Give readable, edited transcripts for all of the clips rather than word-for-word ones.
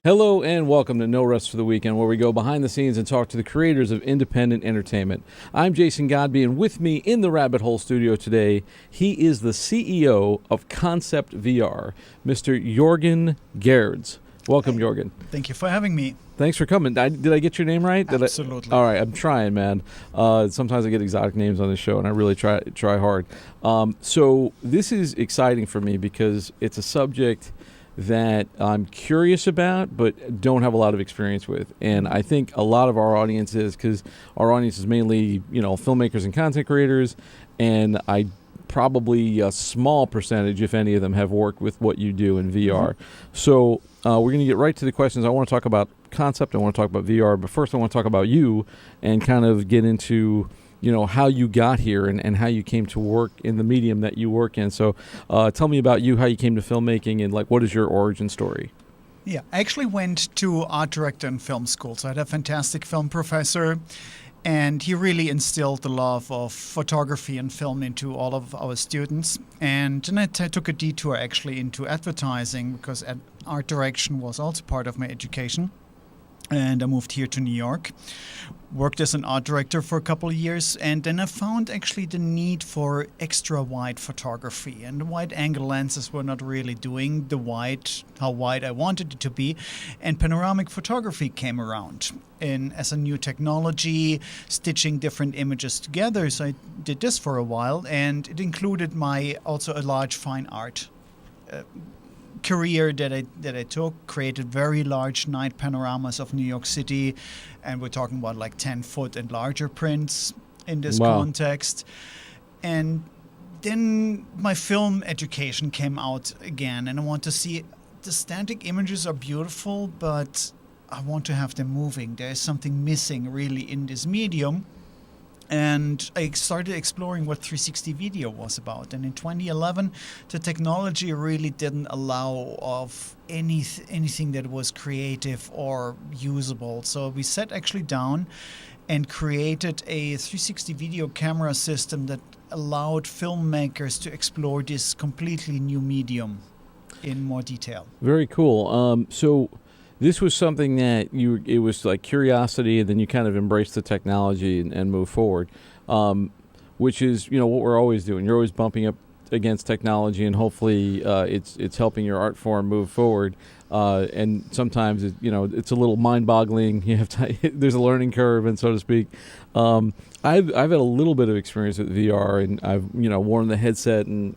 Hello and welcome to No Rest for the Weekend, where we go behind the scenes and talk to the creators of independent entertainment. I'm Jason Godbey, and with me in the Rabbit Hole studio today, he is the CEO of Koncept VR, Mr. Joergen Geerds. Welcome, Joergen. Thank you for having me. Thanks for coming. Did I get your name right? Absolutely. All right, I'm trying, man. Sometimes I get exotic names on this show, and I really try hard. So this is exciting for me because it's a subject that I'm curious about, but don't have a lot of experience with. And I think a lot of our audience is, because our audience is mainly, filmmakers and content creators, and I probably a small percentage, if any of them, have worked with what you do in VR. Mm-hmm. So we're going to get right to the questions. I want to talk about Koncept. I want to talk about VR, but first I want to talk about you and kind of get into how you got here and how you came to work in the medium that you work in. So tell me about you, how you came to filmmaking, and what is your origin story? Yeah, I actually went to art director and film school. So I had a fantastic film professor, and he really instilled the love of photography and film into all of our students. And then I took a detour actually into advertising, because art direction was also part of my education. And I moved here to New York, worked as an art director for a couple of years, and then I found actually the need for extra wide photography. And the wide angle lenses were not really doing how wide I wanted it to be. And panoramic photography came around as a new technology, stitching different images together. So I did this for a while, and it included also a large fine art career that I took, created very large night panoramas of New York City, and we're talking about 10-foot and larger prints in this context. And then my film education came out again, and I want to see the static images are beautiful, but I want to have them moving. There's something missing really in this medium. And I started exploring what 360 video was about. And in 2011, the technology really didn't allow of anything that was creative or usable. So we sat actually down and created a 360 video camera system that allowed filmmakers to explore this completely new medium in more detail. Very cool. So this was something that it was like curiosity, and then you kind of embraced the technology and move forward, which is, what we're always doing. You're always bumping up against technology, and hopefully it's helping your art form move forward. And sometimes it's a little mind-boggling. You have to, there's a learning curve, and so to speak. I've had a little bit of experience with VR, and I've worn the headset and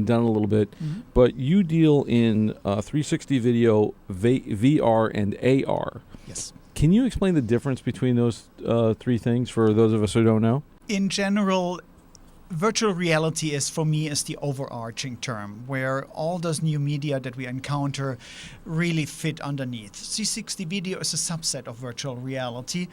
done a little bit. Mm-hmm. But you deal in 360 video, VR, and AR. Yes. Can you explain the difference between those three things for those of us who don't know? In general, virtual reality is the overarching term, where all those new media that we encounter really fit underneath. 360 video is a subset of virtual reality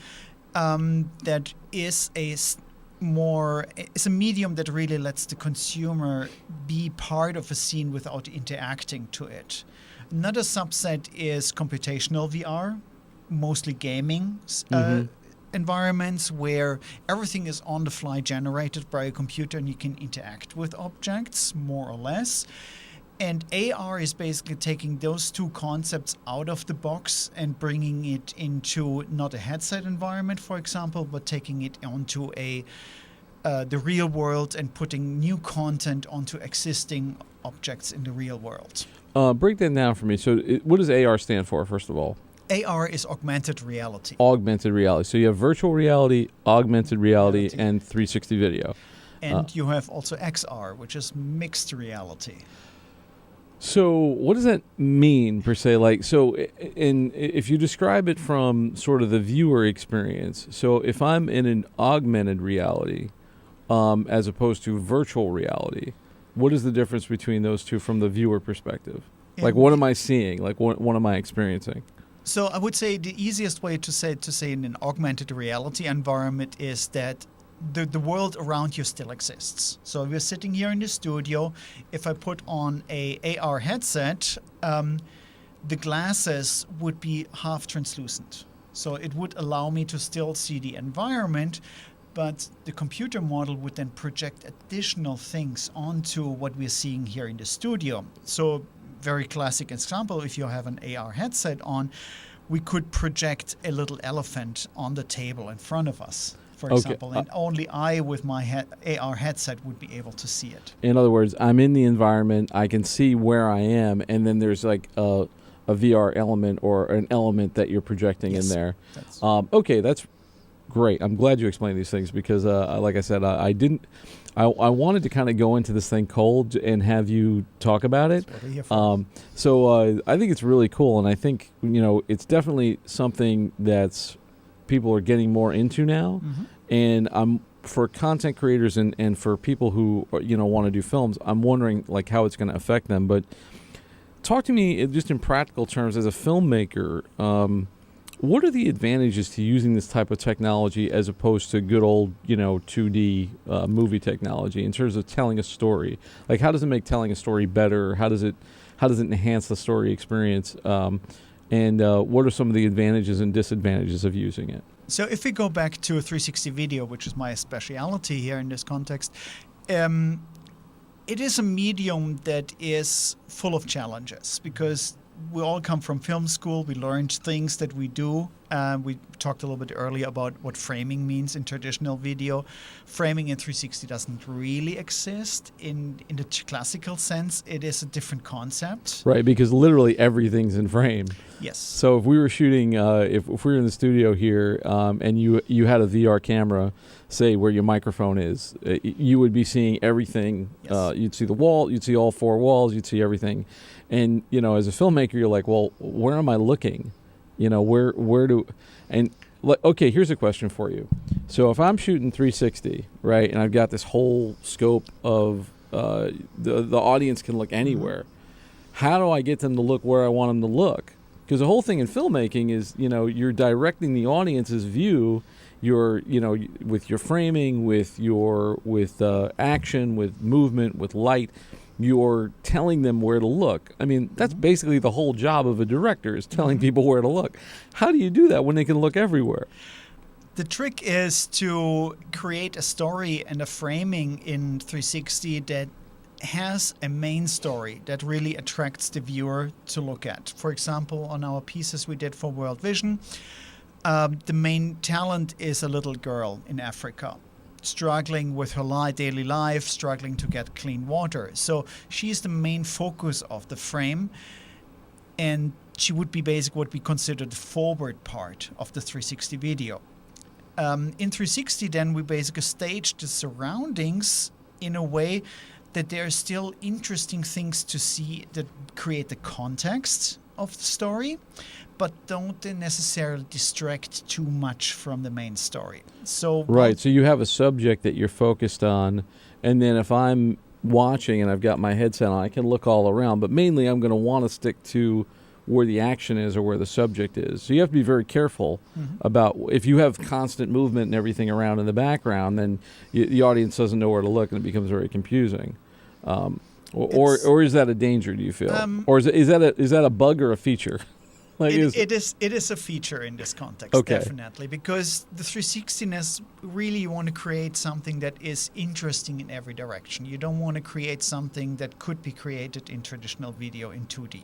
that is a medium that really lets the consumer be part of a scene without interacting to it. Another subset is computational VR, mostly gaming environments where everything is on the fly generated by a computer and you can interact with objects more or less. And AR is basically taking those two concepts out of the box and bringing it into not a headset environment, for example, but taking it onto the real world and putting new content onto existing objects in the real world. Break that down for me. So what does AR stand for, first of all? AR is augmented reality. Augmented reality. So you have virtual reality, augmented reality, and 360 video. And you have also XR, which is mixed reality. So what does that mean, per se? If you describe it from sort of the viewer experience, so if I'm in an augmented reality as opposed to virtual reality, what is the difference between those two from the viewer perspective? What am I seeing? What am I experiencing? So I would say the easiest way to say in an augmented reality environment is that the world around you still exists. So we're sitting here in the studio. If I put on a AR headset, the glasses would be half translucent. So it would allow me to still see the environment, but the computer model would then project additional things onto what we're seeing here in the studio. So very classic example, if you have an AR headset on, we could project a little elephant on the table in front of us, for example, and only I with my AR headset would be able to see it. In other words, I'm in the environment, I can see where I am, and then there's like a VR element or an element that you're projecting in there. Okay, that's great. I'm glad you explained these things because, like I said, I wanted to kind of go into this thing cold and have you talk about it. So I think it's really cool, and I think it's definitely something that's people are getting more into now, and for content creators and for people who want to do films, I'm wondering like how it's going to affect them. But talk to me just in practical terms as a filmmaker. What are the advantages to using this type of technology as opposed to good old 2D movie technology in terms of telling a story? Like how does it make telling a story better? How does it enhance the story experience? And what are some of the advantages and disadvantages of using it? So if we go back to a 360 video, which is my specialty here in this context, it is a medium that is full of challenges because we all come from film school. We learned things that we do. We talked a little bit earlier about what framing means in traditional video. Framing in 360 doesn't really exist in the classical sense. It is a different concept. Right, because literally everything's in frame. Yes. So if we were shooting, if we were in the studio here and you had a VR camera, say where your microphone is, you would be seeing everything. Yes. You'd see the wall, you'd see all four walls, you'd see everything. And, as a filmmaker, you're like, well, where am I looking? Okay, here's a question for you. So if I'm shooting 360, right, and I've got this whole scope of the audience can look anywhere, how do I get them to look where I want them to look? Because the whole thing in filmmaking is, you're directing the audience's view. You're, with your framing, with action, with movement, with light, you're telling them where to look. I mean, that's basically the whole job of a director is telling people where to look. How do you do that when they can look everywhere? The trick is to create a story and a framing in 360 that has a main story that really attracts the viewer to look at. For example, on our pieces we did for World Vision, the main talent is a little girl in Africa, struggling with her daily life, struggling to get clean water. So she's the main focus of the frame, and she would be basically what we consider the forward part of the 360 video. In 360, then, we basically stage the surroundings in a way that there are still interesting things to see that create the context of the story, but don't necessarily distract too much from the main story. So right, so you have a subject that you're focused on, and then if I'm watching and I've got my headset on, I can look all around, but mainly I'm going to want to stick to where the action is or where the subject is. So you have to be very careful about if you have constant movement and everything around in the background, then the audience doesn't know where to look and it becomes very confusing. Or is that a danger, do you feel? Or is that a bug or a feature? It is a feature in this context, definitely, because the 360ness, really you want to create something that is interesting in every direction. You don't want to create something that could be created in traditional video in 2D.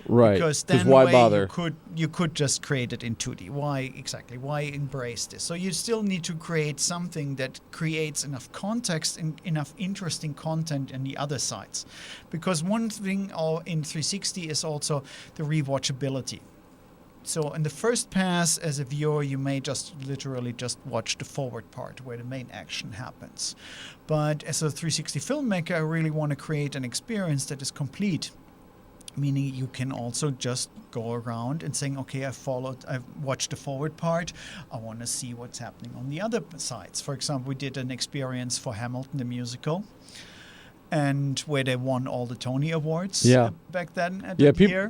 Right. Because then why bother? You could just create it in 2D. Why exactly? Why embrace this? So you still need to create something that creates enough context and enough interesting content in the other sides. Because one thing in 360 is also the rewatchability. So in the first pass, as a viewer, you may literally just watch the forward part where the main action happens. But as a 360 filmmaker, I really want to create an experience that is complete. Meaning you can also just go around and saying, okay, I've watched the forward part. I want to see what's happening on the other sides. For example, we did an experience for Hamilton, the musical, and where they won all the Tony Awards back then.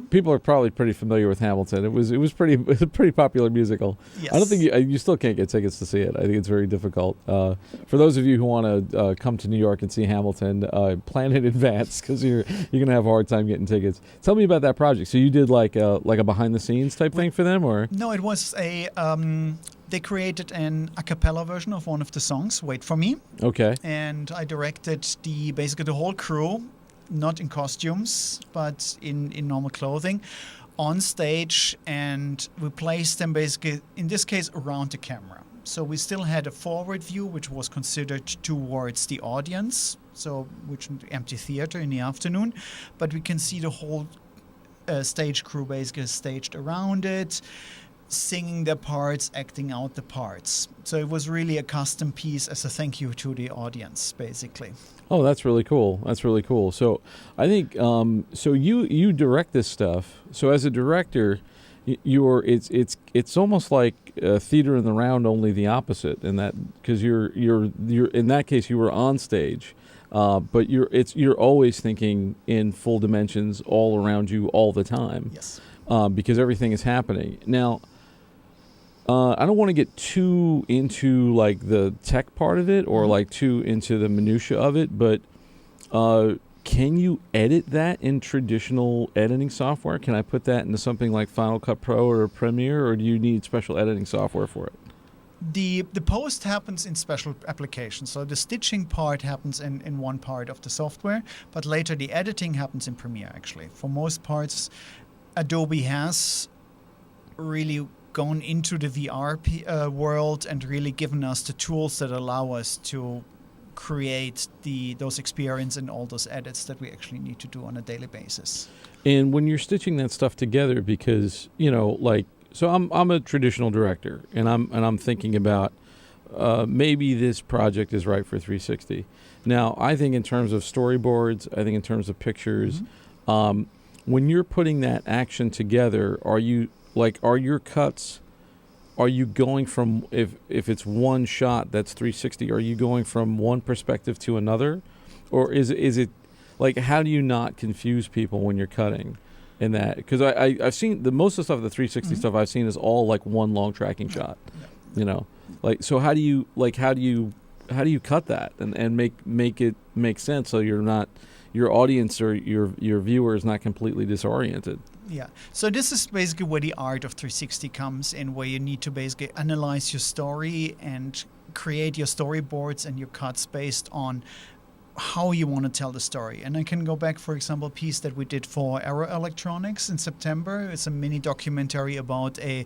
People are probably pretty familiar with Hamilton. It was a pretty popular musical. Yes. I don't think you still can't get tickets to see it. I think it's very difficult. For those of you who want to come to New York and see Hamilton, plan in advance because you're gonna have a hard time getting tickets. Tell me about that project. So you did like a behind the scenes type thing for them, or no? It was they created an a cappella version of one of the songs, Wait For Me. Okay. And I directed basically the whole crew not in costumes, but in normal clothing, on stage, and we placed them basically, in this case, around the camera. So we still had a forward view, which was considered towards the audience, so which empty theater in the afternoon, but we can see the whole stage crew basically staged around it, singing their parts, acting out the parts. So it was really a custom piece as a thank you to the audience, basically. Oh, that's really cool. That's really cool. So I think so you direct this stuff. So as a director, it's almost like theater in the round, only the opposite. In that, because you're in that case you were on stage, but you're always thinking in full dimensions all around you all the time. Yes. Because everything is happening now. I don't want to get too into like the tech part of it or like too into the minutia of it, but can you edit that in traditional editing software? Can I put that into something like Final Cut Pro or Premiere, or do you need special editing software for it? The post happens in special applications. So the stitching part happens in one part of the software, but later the editing happens in Premiere, actually. For most parts, Adobe has really gone into the VR world and really given us the tools that allow us to create those experience and all those edits that we actually need to do on a daily basis. And when you're stitching that stuff together, because so I'm a traditional director, and I'm thinking about maybe this project is right for 360. Now, I think in terms of storyboards, I think in terms of pictures, when you're putting that action together, are your cuts? Are you going from, if it's one shot that's 360, are you going from one perspective to another? Or is it like, how do you not confuse people when you're cutting in that? Because I've seen most of the stuff, the 360 stuff I've seen is all like one long tracking shot, like, so how do you cut that and make it make sense so you're not, your audience or your viewer is not completely disoriented? Yeah. So this is basically where the art of 360 comes in, where you need to basically analyze your story and create your storyboards and your cuts based on how you want to tell the story. And I can go back, for example, a piece that we did for Aero Electronics in September. It's a mini documentary about a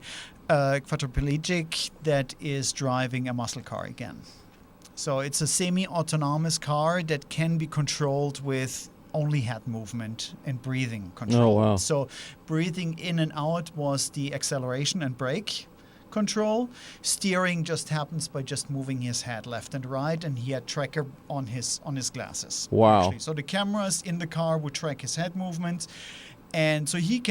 quadriplegic that is driving a muscle car again. So it's a semi-autonomous car that can be controlled with only head movement and breathing control. Oh, wow. So breathing in and out was the acceleration and brake control. Steering just happens by just moving his head left and right, and he had tracker on his glasses. Wow. Actually. So the cameras in the car would track his head movement, and so he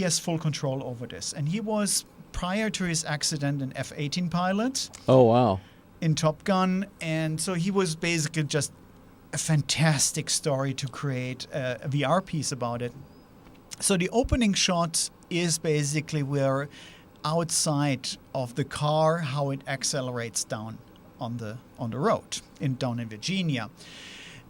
has full control over this. And he was, prior to his accident, an F-18 pilot. Oh, wow. In Top Gun, and so he was basically just a fantastic story to create a VR piece about it. So the opening shot is basically where outside of the car, how it accelerates down on the road down in Virginia.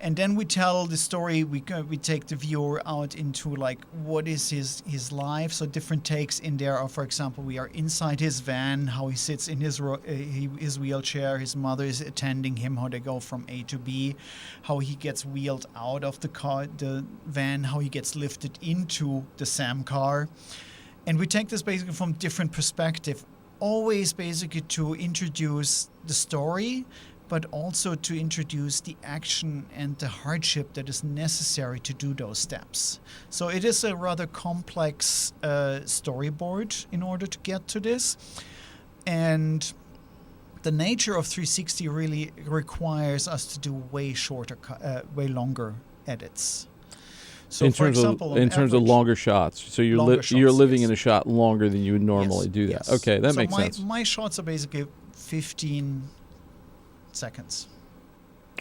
And then we tell the story, we take the viewer out into like what is his life. So different takes in there are, for example, we are inside his van, how he sits in his wheelchair, his mother is attending him, how they go from A to B, how he gets wheeled out of the van, how he gets lifted into the SAM car. And we take this basically from different perspective, always basically to introduce the story, but also to introduce the action and the hardship that is necessary to do those steps. So it is a rather complex storyboard in order to get to this. And the nature of 360 really requires us to do way longer edits. So in for terms example, in terms of longer shots, so you're living yes. in a shot longer than you would normally do that. Yes. Okay, that makes sense. My shots are basically 15 seconds.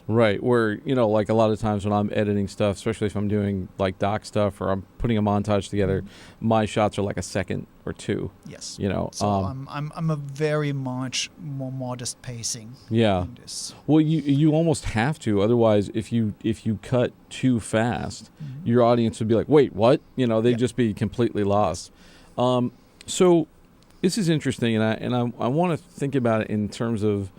Right, where, like a lot of times when I'm editing stuff, especially if I'm doing like doc stuff or I'm putting a montage together, my shots are like a second or two. Yes. So I'm a very much more modest pacing. Yeah. In this. Well, you almost have to, otherwise if you cut too fast, your audience would be like, "Wait, what?" They'd just be completely lost. So this is interesting, and I want to think about it in terms of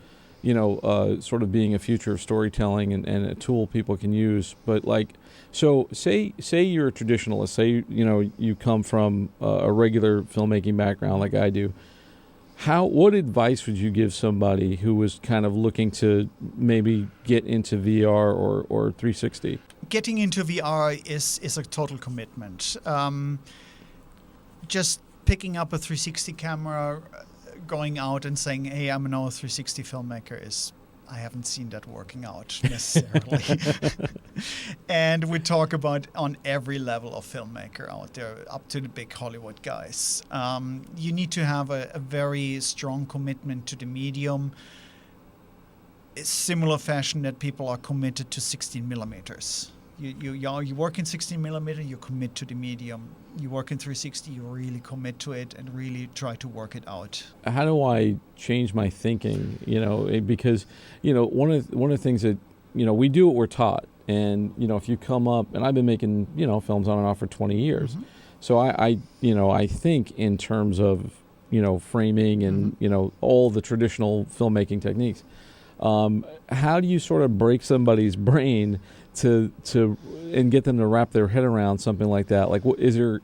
sort of being a future of storytelling and a tool people can use. But like, so say you're a traditionalist. Say you come from a regular filmmaking background like I do. What advice would you give somebody who was kind of looking to maybe get into VR or 360? Getting into VR is a total commitment. Just picking up a 360 camera, going out and saying, "Hey, I'm now a 360 filmmaker," I haven't seen that working out necessarily. And we talk about on every level of filmmaker out there, up to the big Hollywood guys. You need to have a very strong commitment to the medium. It's similar fashion that people are committed to 16 millimeters. You work in 16 millimeter, you commit to the medium. You work in 360, you really commit to it and really try to work it out. How do I change my thinking? Because one of the things that we do what we're taught, and if you come up, and I've been making films on and off for 20 years, mm-hmm. So I think in terms of framing and mm-hmm. All the traditional filmmaking techniques. How do you sort of break somebody's brain to and get them to wrap their head around something like that? Like, is there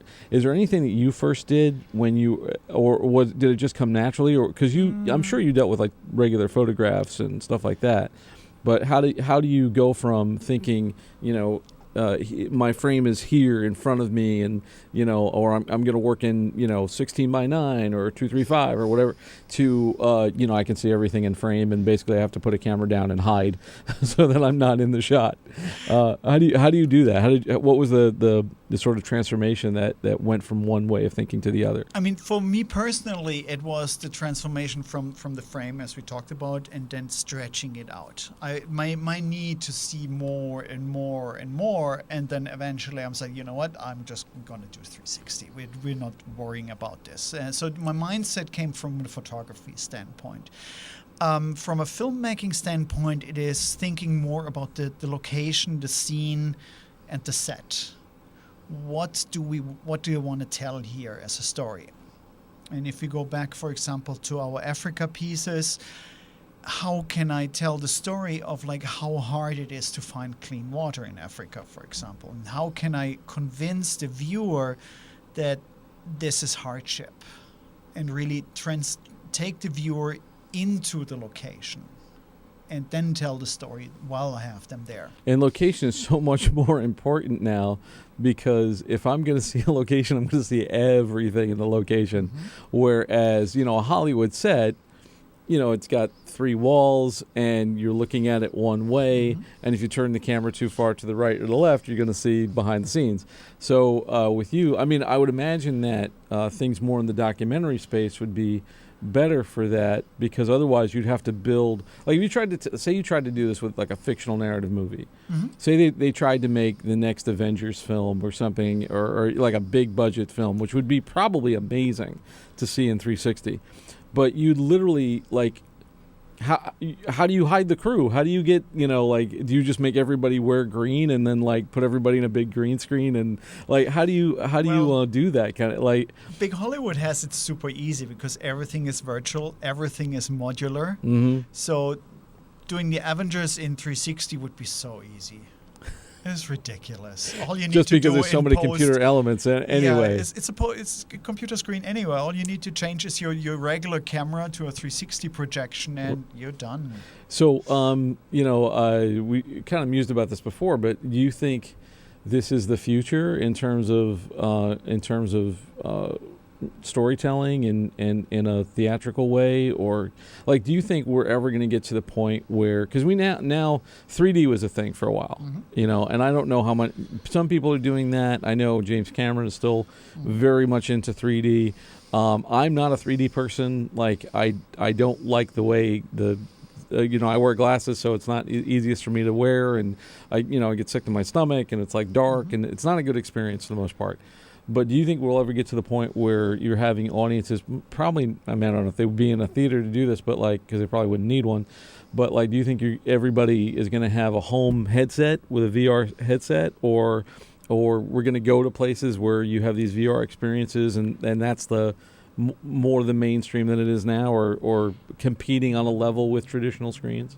anything that you first did when you, or did it just come naturally, or because I'm sure you dealt with like regular photographs and stuff like that, but how do you go from thinking my frame is here in front of me, and or I'm going to work in 16:9 or 235 or whatever, to I can see everything in frame, and basically I have to put a camera down and hide so that I'm not in the shot. How do you do that? What was the sort of transformation that went from one way of thinking to the other? I mean, for me personally, it was the transformation from the frame, as we talked about, and then stretching it out. My need to see more and more and more. And then eventually I'm saying, you know what, I'm just going to do 360. We're not worrying about this. So my mindset came from the photography standpoint. From a filmmaking standpoint, it is thinking more about the location, the scene, and the set. What do you want to tell here as a story? And if we go back, for example, to our Africa pieces, how can I tell the story of like how hard it is to find clean water in Africa, for example? And how can I convince the viewer that this is hardship, and really take the viewer into the location and then tell the story while I have them there. And location is so much more important now, because if I'm going to see a location, I'm going to see everything in the location. Mm-hmm. Whereas, a Hollywood set, it's got 3 walls and you're looking at it one way. Mm-hmm. And if you turn the camera too far to the right or the left, you're going to see behind the scenes. So with you, I mean, I would imagine that things more in the documentary space would be better for that, because otherwise you'd have to build, like if you tried to say you tried to do this with like a fictional narrative movie. Mm-hmm. Say they tried to make the next Avengers film or something, or like a big budget film, which would be probably amazing to see in 360. But you literally, like, how do you hide the crew? How do you get, do you just make everybody wear green and then like put everybody in a big green screen, and like how do you do that kind of like? Big Hollywood has it super easy because everything is virtual, everything is modular. Mm-hmm. So doing the Avengers in 360 would be so easy. It's ridiculous. All you need just to because do there's so many computer elements anyway. Yeah, it's a computer screen anyway. All you need to change is your regular camera to a 360 projection, and you're done. So, we kind of mused about this before, but do you think this is the future in terms of storytelling and in a theatrical way, or like do you think we're ever going to get to the point where, because we now 3D was a thing for a while, mm-hmm. And I don't know how much some people are doing that. I know James Cameron is still mm-hmm. very much into 3D. I'm not a 3D person. Like I don't like the way I wear glasses, so it's not easiest for me to wear, and I get sick to my stomach, and it's like dark, mm-hmm. and it's not a good experience for the most part. But do you think we'll ever get to the point where you're having audiences, probably, I mean, I don't know if they would be in a theater to do this, but like, because they probably wouldn't need one, but like, do you think everybody is going to have a home headset with a VR headset, or we're going to go to places where you have these VR experiences, and that's the more the mainstream than it is now, or competing on a level with traditional screens?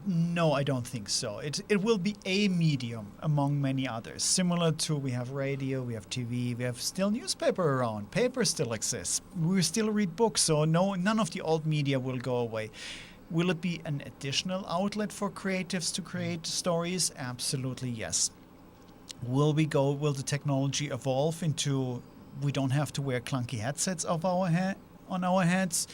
No, I don't think so. It will be a medium among many others. Similar to we have radio, we have TV, we have still newspaper around. Paper still exists. We still read books, so none of the old media will go away. Will it be an additional outlet for creatives to create stories? Absolutely yes. Will the technology evolve into we don't have to wear clunky headsets on our heads?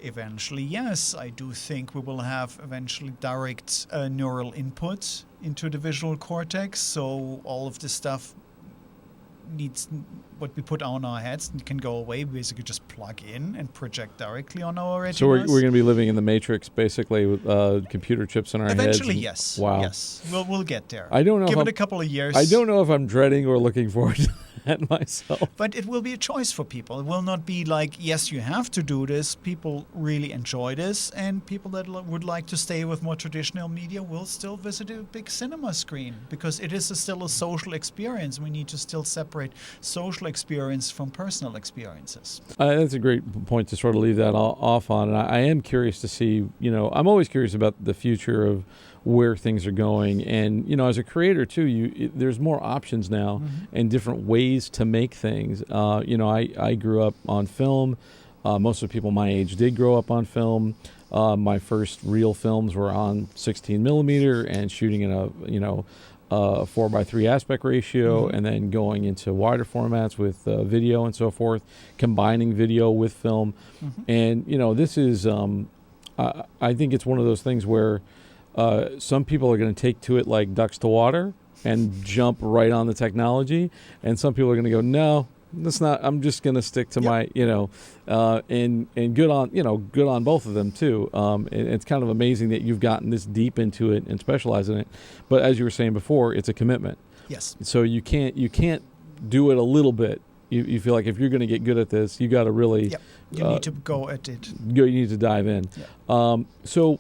Eventually, yes. I do think we will have eventually direct neural input into the visual cortex. So all of this stuff needs what we put on our heads and can go away. We basically just plug in and project directly on our retinas. So we're going to be living in the Matrix, basically, with computer chips in our heads. Eventually, yes. Wow. Yes, we'll get there. I don't know. Give it a couple of years. I don't know if I'm dreading or looking forward to that myself. But it will be a choice for people. It will not be like, yes, you have to do this. People really enjoy this, and people that would like to stay with more traditional media will still visit a big cinema screen because it is still a social experience. We need to still separate social experience from personal experiences. That's a great point to sort of leave that off on. And I am curious to see, I'm always curious about the future of where things are going. And, as a creator, too, there's more options now and different ways to make things. I grew up on film. Most of the people my age did grow up on film. My first real films were on 16 millimeter and shooting in a 4:3 aspect ratio, and then going into wider formats with video and so forth, combining video with film. And, this is, I think it's one of those things where some people are going to take to it like ducks to water and jump right on the technology. And some people are going to go, no, that's not, I'm just going to stick to my, and good on both of them too. And it's kind of amazing that you've gotten this deep into it and specialize in it. But as you were saying before, it's a commitment. Yes. So you can't do it a little bit. You feel like if you're going to get good at this, you got to really, you need to go at it. You need to dive in. So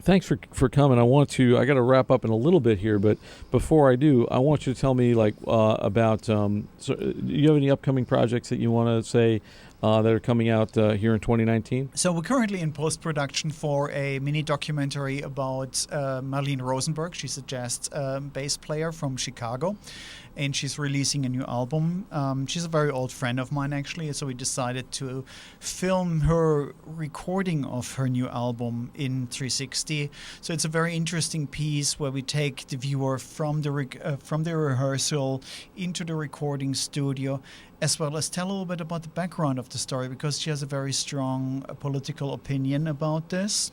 thanks for coming. I got to wrap up in a little bit here, but before I do, I want you to tell me about. So do you have any upcoming projects that you want to say that are coming out here in 2019? So we're currently in post-production for a mini documentary about Marlene Rosenberg. She's a jazz bass player from Chicago, and she's releasing a new album. She's a very old friend of mine, actually, so we decided to film her recording of her new album in 360. So it's a very interesting piece where we take the viewer from the rehearsal into the recording studio, as well as tell a little bit about the background of the story, because she has a very strong political opinion about this.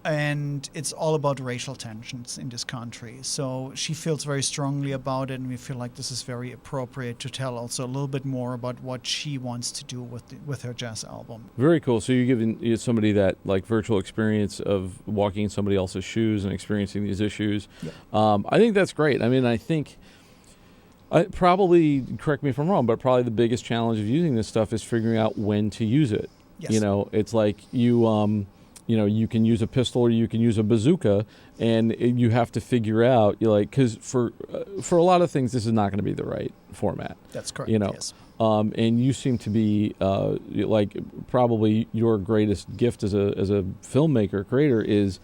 And it's all about racial tensions in this country. So she feels very strongly about it, and we feel like this is very appropriate to tell also a little bit more about what she wants to do with her jazz album. Very cool. So you're giving somebody that like virtual experience of walking in somebody else's shoes and experiencing these issues. Yep. I think that's great. I mean, I think probably, correct me if I'm wrong, but probably the biggest challenge of using this stuff is figuring out when to use it. Yes. It's like you can use a pistol or you can use a bazooka, and you have to figure out, because for a lot of things, this is not going to be the right format. That's correct. Yes. And you seem to be probably your greatest gift as a filmmaker, creator is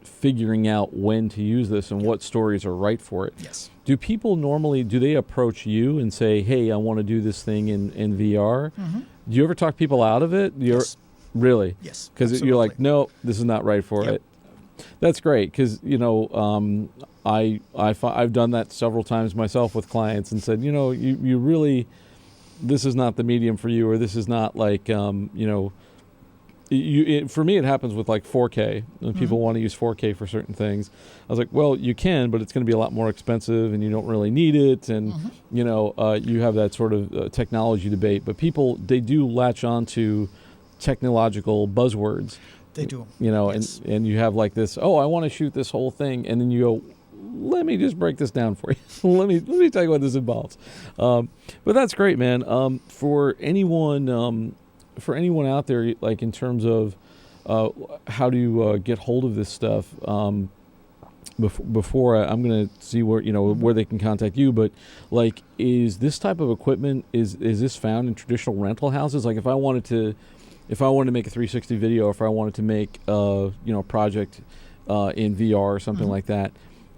figuring out when to use this and what stories are right for it. Yes. Do people normally, approach you and say, hey, I want to do this thing in VR? Mm-hmm. Do you ever talk people out of it? Yes. Really? Yes. Because you're like, no, this is not right for it. That's great, because I've done that several times myself with clients and said, you really, this is not the medium for you, or this is not like for me, it happens with like 4K. When people want to use 4K for certain things, I was like, well, you can, but it's going to be a lot more expensive, and you don't really need it, and you have that sort of technology debate. But people, they do latch on to technological buzzwords. They do. Yes. and you have like this, I want to shoot this whole thing, and then you go, let me just break this down for you. let me tell you what this involves. But that's great, man. For anyone out there, like in terms of how to get hold of this stuff, I'm going to see where where they can contact you, but like, is this type of equipment is this found in traditional rental houses? Like, if I wanted to make a 360 video, if I wanted to make a project in VR or something like that,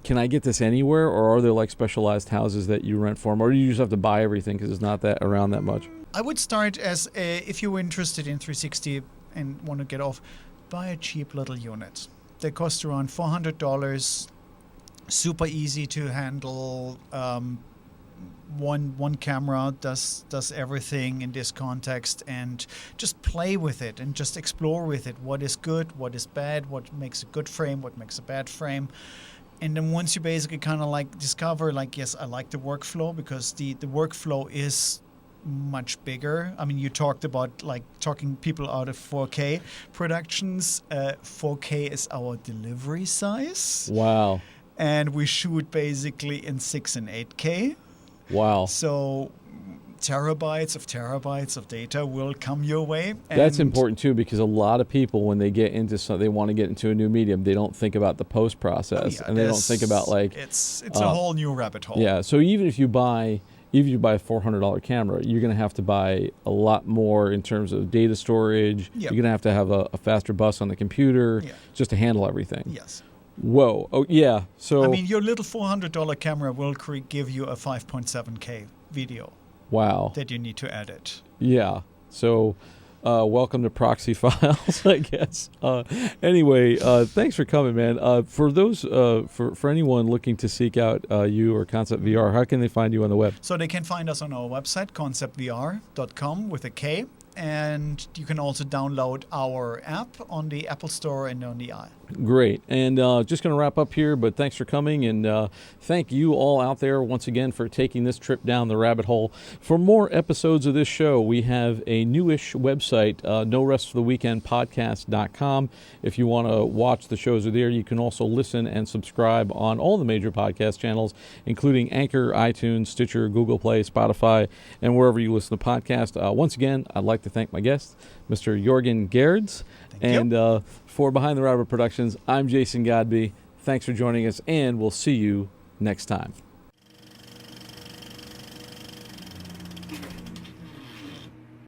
can I get this anywhere, or are there like specialized houses that you rent for them, or do you just have to buy everything because it's not that around that much? I would start if you're interested in 360 and want to get off, buy a cheap little unit. They cost around $400. Super easy to handle. One camera does everything in this context, and just play with it and just explore with it. What is good? What is bad? What makes a good frame? What makes a bad frame? And then once you basically kind of like discover, like, yes, I like the workflow, because the workflow is much bigger. I mean, you talked about like talking people out of 4K productions. 4K is our delivery size. Wow. And we shoot basically in 6 and 8K. Wow. So terabytes of data will come your way. That's important too, because a lot of people, when they get into they want to get into a new medium, they don't think about the post process, and they don't think about like it's a whole new rabbit hole. Yeah. So even if you buy a $400 camera, you're going to have to buy a lot more in terms of data storage. Yep. You're going to have a faster bus on the computer just to handle everything. Yes. Whoa. Oh, yeah. So I mean, your little $400 camera will give you a 5.7K video. Wow. That you need to edit. Yeah. So welcome to Proxy Files, I guess. Anyway, thanks for coming, man. For those, for anyone looking to seek out you or Koncept VR, how can they find you on the web? So they can find us on our website, konceptvr.com with a K. And you can also download our app on the Apple Store and on the Great. And just going to wrap up here, but thanks for coming, and thank you all out there once again for taking this trip down the rabbit hole. For more episodes of this show, we have a newish website, norestfortheweekendpodcast.com. If you want to watch the shows are there, you can also listen and subscribe on all the major podcast channels, including Anchor, iTunes, Stitcher, Google Play, Spotify, and wherever you listen to podcasts. Once again, I'd like to thank my guest, Mr. Joergen Geerds. Thank you. For Behind the Rabbit Productions, I'm Jason Godbey. Thanks for joining us, and we'll see you next time.